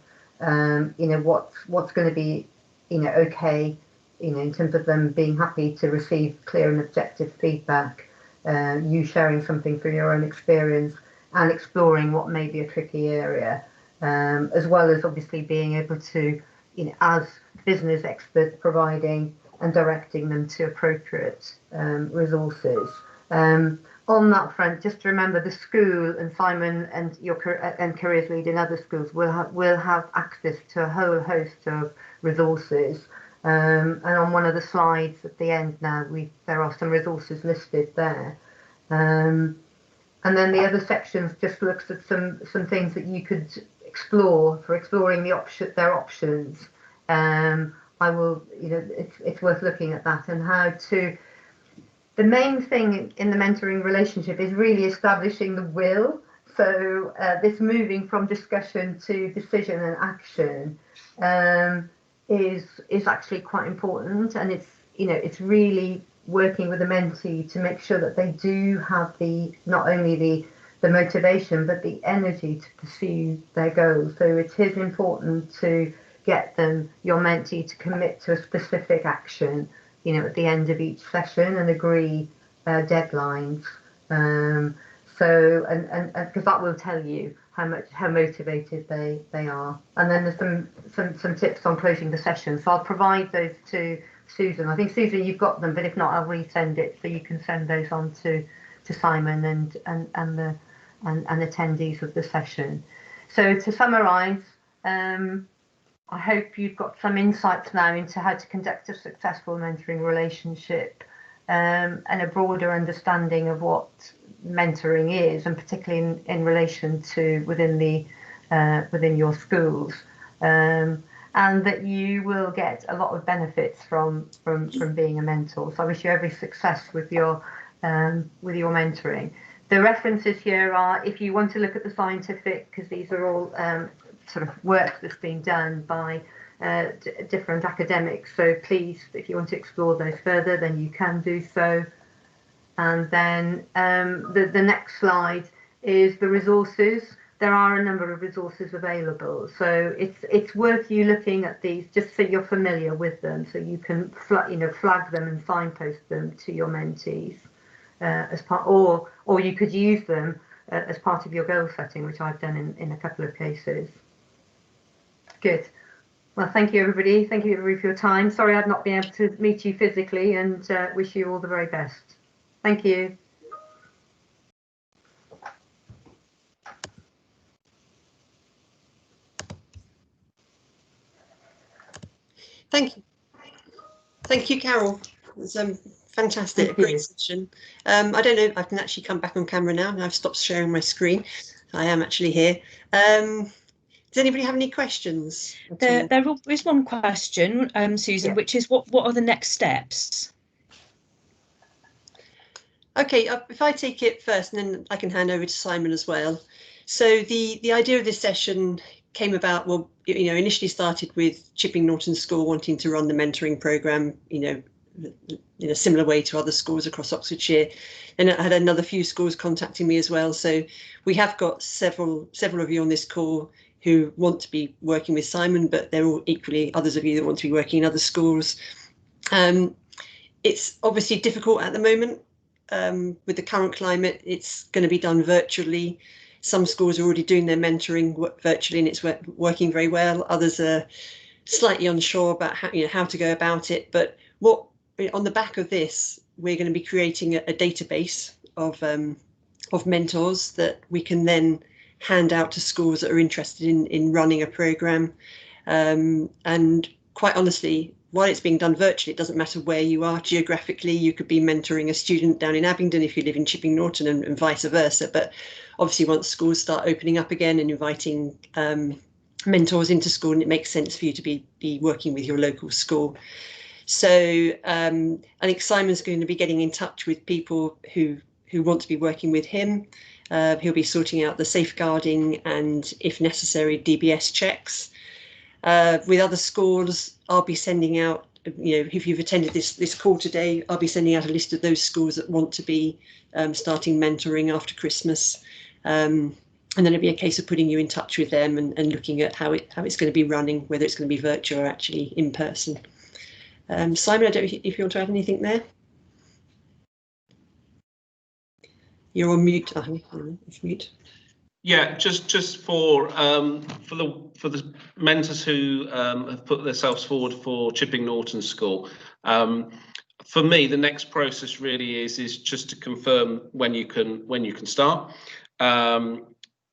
what's going to be okay, in terms of them being happy to receive clear and objective feedback, you sharing something from your own experience and exploring what may be a tricky area, as well as obviously being able to, as business experts, providing and directing them to appropriate resources. On that front, just to remember, the school and Simon and your careers lead in other schools will have access to a whole host of resources. And on one of the slides at the end now, there are some resources listed there. And then the other sections just looks at some things that you could explore for exploring their options. I will, it's worth looking at that and how to. The main thing in the mentoring relationship is really establishing the will. So this moving from discussion to decision and action is actually quite important, and it's really working with the mentee to make sure that they do have not only the motivation but the energy to pursue their goals. So it is important to get your mentee to commit to a specific action, at the end of each session, and agree deadlines. So because that will tell you how motivated they are. And then there's some tips on closing the session. So I'll provide those to Susan. I think, Susan, you've got them, but if not, I'll resend it so you can send those on to Simon and the attendees of the session. So to summarise, I hope you've got some insights now into how to conduct a successful mentoring relationship, and a broader understanding of what mentoring is, and particularly in relation to within your schools, and that you will get a lot of benefits from being a mentor. So I wish you every success with your mentoring. The references here are, if you want to look at the scientific, because these are all sort of work that's been done by different academics. So please, if you want to explore those further, then you can do so. And then the next slide is the resources. There are a number of resources available. So it's worth you looking at these just so you're familiar with them, so you can flag them and signpost them to your mentees as part, or you could use them as part of your goal setting, which I've done in a couple of cases. Good. Well, thank you, everybody. Thank you, everybody, for your time. Sorry I've not been able to meet you physically, and wish you all the very best. Thank you. Thank you. Thank you, Carol. It was fantastic, great session. I don't know, I can actually come back on camera now, and I've stopped sharing my screen. I am actually here. Does anybody have any questions? There is one question, Susan, which is what are the next steps? Okay, if I take it first, and then I can hand over to Simon as well. So the idea of this session came about, well, initially started with Chipping Norton School wanting to run the mentoring programme, in a similar way to other schools across Oxfordshire. And I had another few schools contacting me as well. So we have got several of you on this call who want to be working with Simon, but there are equally others of you that want to be working in other schools. It's obviously difficult at the moment with the current climate. It's going to be done virtually. Some schools are already doing their mentoring virtually, and it's working very well. Others are slightly unsure about how to go about it. But on the back of this, we're going to be creating a database of mentors that we can then hand out to schools that are interested in running a programme. And quite honestly, while it's being done virtually, it doesn't matter where you are geographically. You could be mentoring a student down in Abingdon if you live in Chipping Norton, and vice versa. But obviously, once schools start opening up again and inviting mentors into school, and it makes sense for you to be working with your local school. So I think Simon's going to be getting in touch with people who want to be working with him. He'll be sorting out the safeguarding and, if necessary, DBS checks. With other schools, I'll be sending out, if you've attended this call today, I'll be sending out a list of those schools that want to be starting mentoring after Christmas. And then it'll be a case of putting you in touch with them and looking at how it's going to be running, whether it's going to be virtual or actually in person. Simon, I don't know if you want to add anything there. You're on mute. It's mute. Yeah, just for the mentors who have put themselves forward for Chipping Norton School. For me, the next process really is just to confirm when you can start,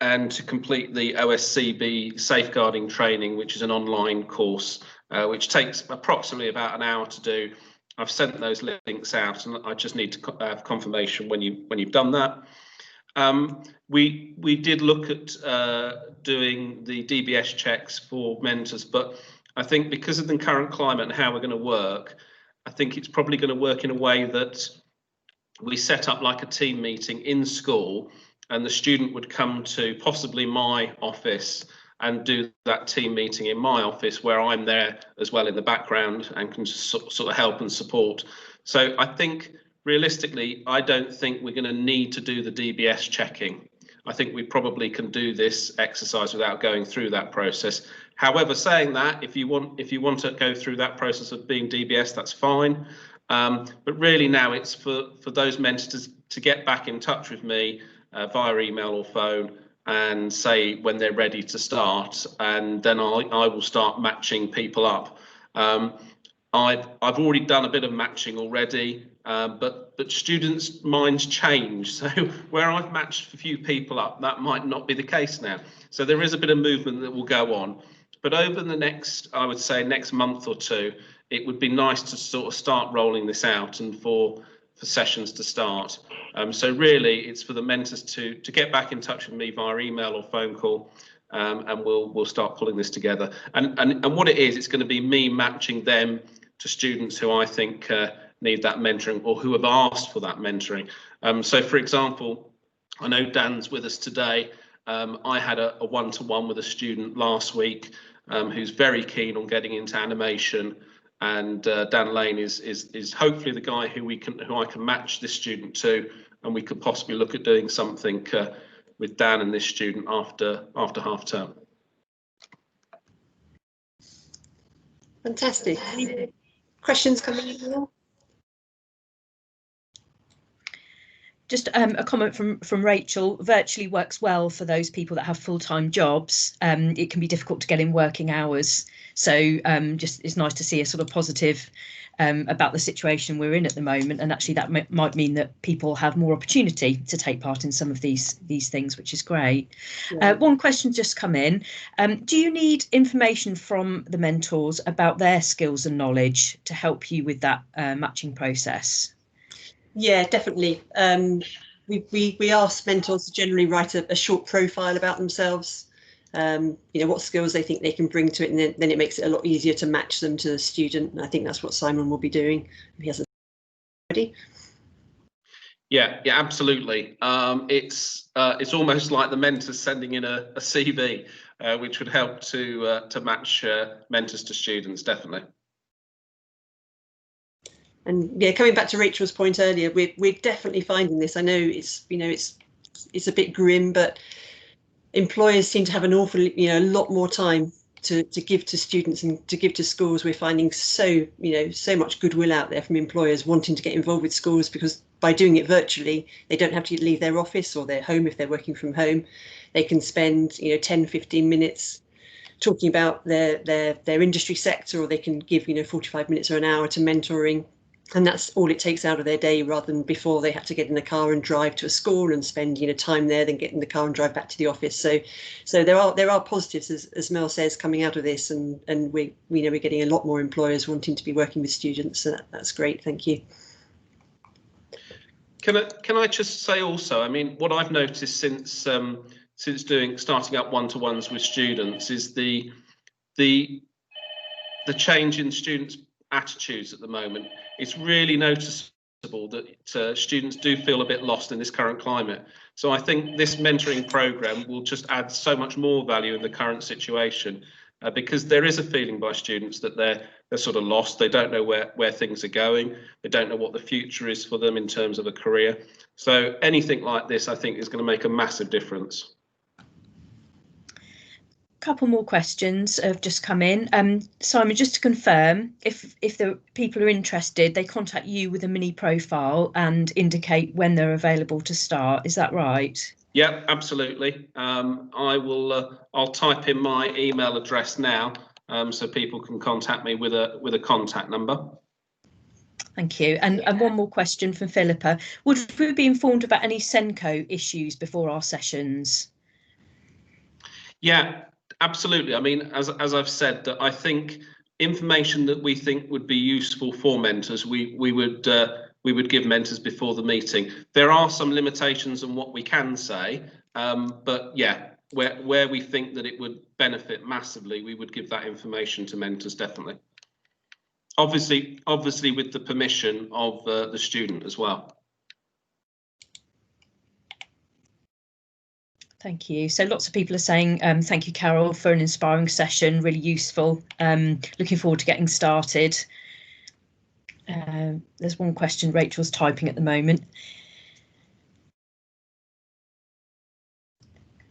and to complete the OSCB safeguarding training, which is an online course, which takes approximately about an hour to do. I've sent those links out, and I just need to have confirmation when you've done that. We did look at doing the DBS checks for mentors, but I think because of the current climate and how we're going to work, I think it's probably going to work in a way that we set up like a team meeting in school, and the student would come to possibly my office and do that team meeting in my office, where I'm there as well in the background and can sort of help and support. So I think realistically, I don't think we're going to need to do the DBS checking. I think we probably can do this exercise without going through that process. However, saying that, if you want to go through that process of being DBS, that's fine. But really now it's for those mentors to get back in touch with me via email or phone and say when they're ready to start, and then I will start matching people up. I've already done a bit of matching already, but students' minds change. So where I've matched a few people up, that might not be the case now. So there is a bit of movement that will go on. But over the next, I would say, next month or two, it would be nice to sort of start rolling this out and for sessions to start. So really, it's for the mentors to get back in touch with me via email or phone call, and we'll start pulling this together. And what it is, it's going to be me matching them to students who I think need that mentoring or who have asked for that mentoring. So, for example, I know Dan's with us today. I had a one-to-one with a student last week who's very keen on getting into animation. And Dan Lane is hopefully the guy who I can match this student to, and we could possibly look at doing something with Dan and this student after half term. Fantastic. Any questions coming in now? Just a comment from Rachel. Virtually works well for those people that have full-time jobs. It can be difficult to get in working hours. So just it's nice to see a sort of positive about the situation we're in at the moment. And actually that might mean that people have more opportunity to take part in some of these things, which is great. Yeah. One question just come in. Do you need information from the mentors about their skills and knowledge to help you with that matching process? Yeah, definitely. We ask mentors to generally write a short profile about themselves, what skills they think they can bring to it, and then it makes it a lot easier to match them to the student. And I think that's what Simon will be doing if he hasn't already. Yeah, absolutely. It's almost like the mentors sending in a CV, which would help to match mentors to students, definitely. And yeah, coming back to Rachel's point earlier, we're definitely finding this. I know it's a bit grim, but employers seem to have an a lot more time to give to students and to give to schools. We're finding so much goodwill out there from employers wanting to get involved with schools, because by doing it virtually, they don't have to leave their office or their home if they're working from home. They can spend 10-15 minutes talking about their industry sector, or they can give 45 minutes or an hour to mentoring. And that's all it takes out of their day, rather than before they had to get in the car and drive to a school and spend time there, then get in the car and drive back to the office. So there are positives, as Mel says, coming out of this, and we're getting a lot more employers wanting to be working with students. So that's great. Thank you. Can I just say also, I mean, what I've noticed since starting up one-to-ones with students is the change in students' attitudes at the moment. It's really noticeable that students do feel a bit lost in this current climate. So I think this mentoring programme will just add so much more value in the current situation, because there is a feeling by students that they're sort of lost. They don't know where things are going. They don't know what the future is for them in terms of a career. So anything like this, I think, is going to make a massive difference. Couple more questions have just come in. Simon, just to confirm, if the people are interested, they contact you with a mini profile and indicate when they're available to start. Is that right? Yeah, absolutely. I'll type in my email address now, so people can contact me with a contact number. Thank you. And one more question from Philippa. Would we be informed about any SENCO issues before our sessions? Yeah, absolutely. I mean, as I've said, that I think information that we think would be useful for mentors, we would give mentors before the meeting. There are some limitations on what we can say, but yeah, where we think that it would benefit massively, we would give that information to mentors, definitely. Obviously with the permission of the student as well. Thank you. So lots of people are saying thank you, Carol, for an inspiring session, really useful. Looking forward to getting started. There's one question Rachel's typing at the moment.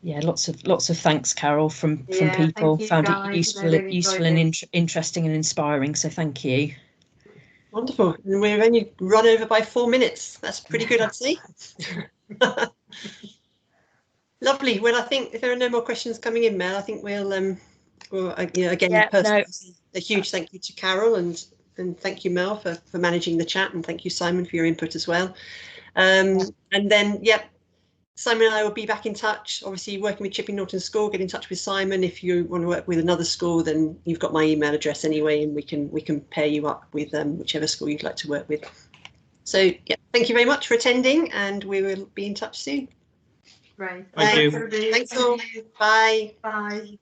Yeah, lots of thanks, Carol, from people. Found it useful and interesting and inspiring. So thank you. Wonderful. And we've only run over by 4 minutes. That's pretty good, I'd say. Lovely. Well, I think if there are no more questions coming in, Mel, I think we'll again, a huge thank you to Carol and thank you, Mel, for managing the chat, and thank you, Simon, for your input as well. And then, Simon and I will be back in touch. Obviously, working with Chipping Norton School, get in touch with Simon. If you want to work with another school, then you've got my email address anyway, and we can pair you up with whichever school you'd like to work with. So, yeah, thank you very much for attending, and we will be in touch soon. Right. Thank you. Thanks all. Bye. Bye.